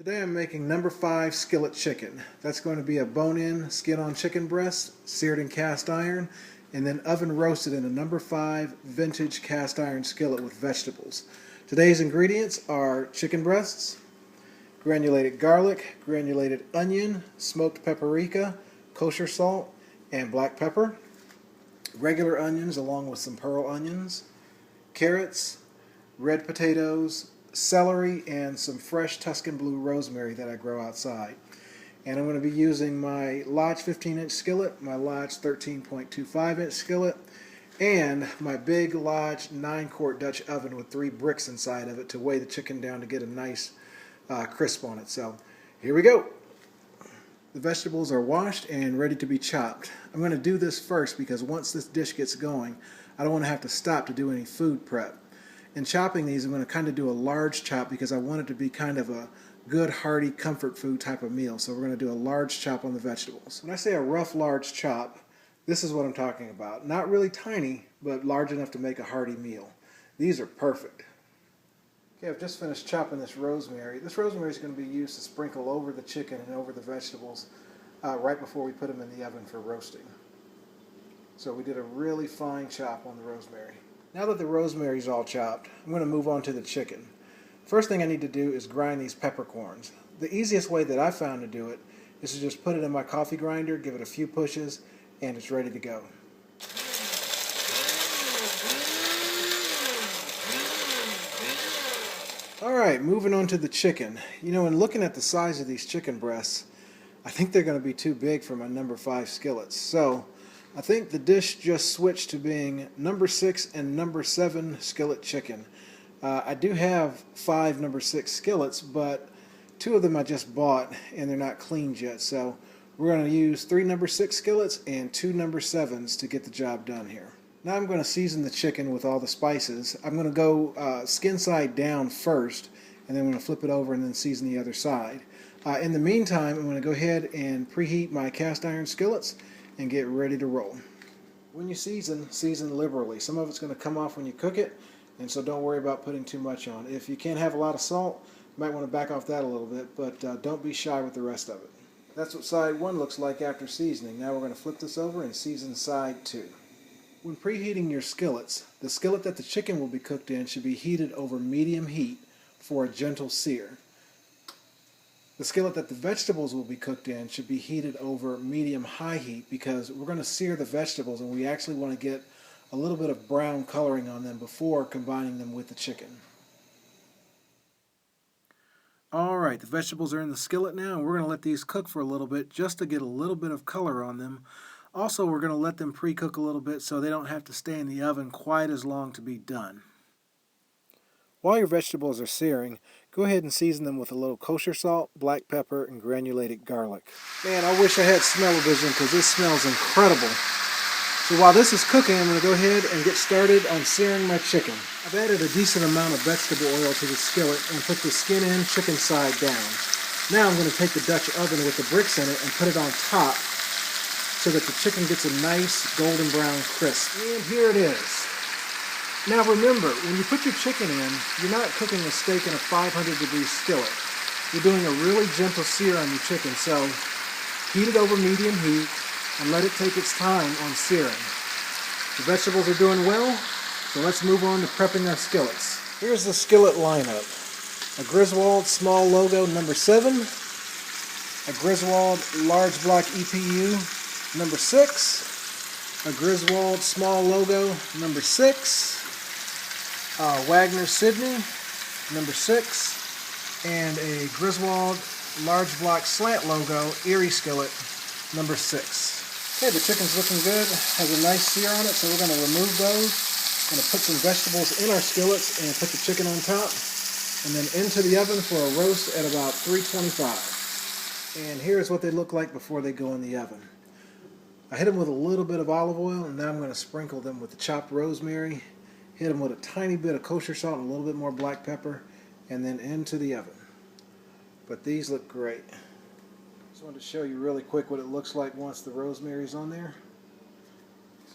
Today I'm making number 5 skillet chicken. That's going to be a bone-in, skin-on chicken breast, seared in cast iron, and then oven roasted in a number 5 vintage cast iron skillet with vegetables. Today's ingredients are chicken breasts, granulated garlic, granulated onion, smoked paprika, kosher salt, and black pepper, regular onions along with some pearl onions, carrots, red potatoes, celery, and some fresh Tuscan blue rosemary that I grow outside. And I'm going to be using my Lodge 15-inch skillet, my Lodge 13.25-inch skillet, and my big Lodge 9-quart Dutch oven with 3 bricks inside of it to weigh the chicken down to get a nice crisp on it. So here we go. The vegetables are washed and ready to be chopped. I'm going to do this first because once this dish gets going, I don't want to have to stop to do any food prep. In chopping these, I'm going to kind of do a large chop because I want it to be kind of a good, hearty, comfort food type of meal. So we're going to do a large chop on the vegetables. When I say a rough, large chop, this is what I'm talking about. Not really tiny, but large enough to make a hearty meal. These are perfect. Okay, I've just finished chopping this rosemary. This rosemary is going to be used to sprinkle over the chicken and over the vegetables right before we put them in the oven for roasting. So we did a really fine chop on the rosemary. Now that the rosemary is all chopped, I'm going to move on to the chicken. First thing I need to do is grind these peppercorns. The easiest way that I found to do it is to just put it in my coffee grinder, give it a few pushes, and it's ready to go. Alright, moving on to the chicken. You know, in looking at the size of these chicken breasts, I think they're going to be too big for my number 5 skillets. So I think the dish just switched to being number 6 and number 7 skillet chicken. I do have 5 number 6 skillets, but 2 of them I just bought and they're not cleaned yet. So we're going to use 3 number 6 skillets and 2 number 7s to get the job done here. Now I'm going to season the chicken with all the spices. I'm going to go skin side down first, and then I'm going to flip it over and then season the other side. In the meantime, I'm going to go ahead and preheat my cast iron skillets and get ready to roll. When you season, season liberally. Some of it's going to come off when you cook it, and so don't worry about putting too much on. If you can't have a lot of salt, you might want to back off that a little bit, but don't be shy with the rest of it. That's what side 1 looks like after seasoning. Now we're going to flip this over and season side 2. When preheating your skillets, the skillet that the chicken will be cooked in should be heated over medium heat for a gentle sear. The skillet that the vegetables will be cooked in should be heated over medium-high heat because we're going to sear the vegetables and we actually want to get a little bit of brown coloring on them before combining them with the chicken. Alright, the vegetables are in the skillet now and we're going to let these cook for a little bit just to get a little bit of color on them. Also, we're going to let them pre-cook a little bit so they don't have to stay in the oven quite as long to be done. While your vegetables are searing, go ahead and season them with a little kosher salt, black pepper, and granulated garlic. Man, I wish I had smell-o-vision because this smells incredible. So while this is cooking, I'm going to go ahead and get started on searing my chicken. I've added a decent amount of vegetable oil to the skillet and put the skin in, chicken side down. Now I'm going to take the Dutch oven with the bricks in it and put it on top so that the chicken gets a nice golden brown crisp. And here it is. Now remember, when you put your chicken in, you're not cooking a steak in a 500-degree skillet. You're doing a really gentle sear on your chicken, so heat it over medium heat and let it take its time on searing. The vegetables are doing well, so let's move on to prepping our skillets. Here's the skillet lineup. A Griswold small logo number 7, a Griswold large block EPU number 6, a Griswold small logo number 6, Wagner Sydney number 6, and a Griswold large block slant logo Erie skillet number 6. Okay, the chicken's looking good, has a nice sear on it, so we're going to remove those. I'm going to put some vegetables in our skillets and put the chicken on top, and then into the oven for a roast at about 325. And here's what they look like before they go in the oven. I hit them with a little bit of olive oil, and now I'm going to sprinkle them with the chopped rosemary, hit them with a tiny bit of kosher salt and a little bit more black pepper, and then into the oven. But these look great. Just wanted to show you really quick what it looks like once the rosemary's on there.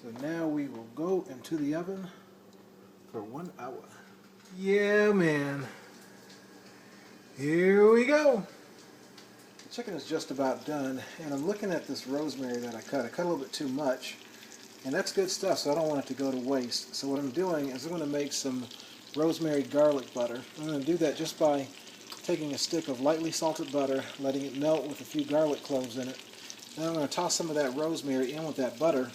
So now we will go into the oven for 1 hour. Yeah, man. Here we go. Chicken is just about done, and I'm looking at this rosemary that I cut. I cut a little bit too much, and that's good stuff, so I don't want it to go to waste. So what I'm doing is I'm going to make some rosemary garlic butter. I'm going to do that just by taking a stick of lightly salted butter, letting it melt with a few garlic cloves in it. Then I'm going to toss some of that rosemary in with that butter.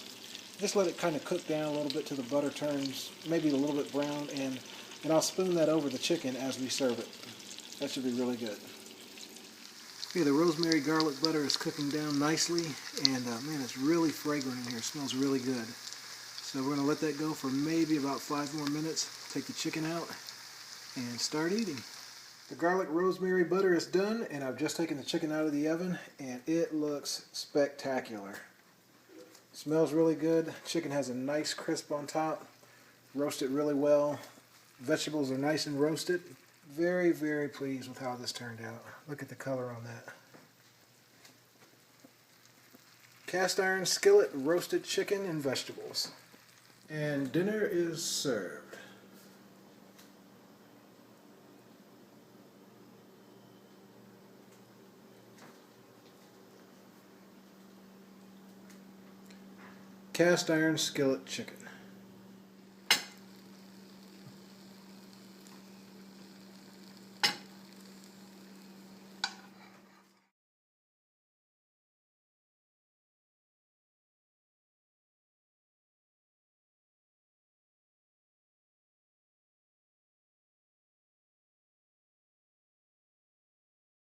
Just let it kind of cook down a little bit till the butter turns maybe a little bit brown, and then I'll spoon that over the chicken as we serve it. That should be really good. Okay, the rosemary garlic butter is cooking down nicely, and man, it's really fragrant in here. It smells really good. So we're going to let that go for maybe about 5 more minutes. Take the chicken out and start eating. The garlic rosemary butter is done, and I've just taken the chicken out of the oven, and it looks spectacular. It smells really good. Chicken has a nice crisp on top. Roasted really well. Vegetables are nice and roasted. Very, very pleased with how this turned out. Look at the color on that. Cast iron skillet roasted chicken and vegetables. And dinner is served. Cast iron skillet chicken.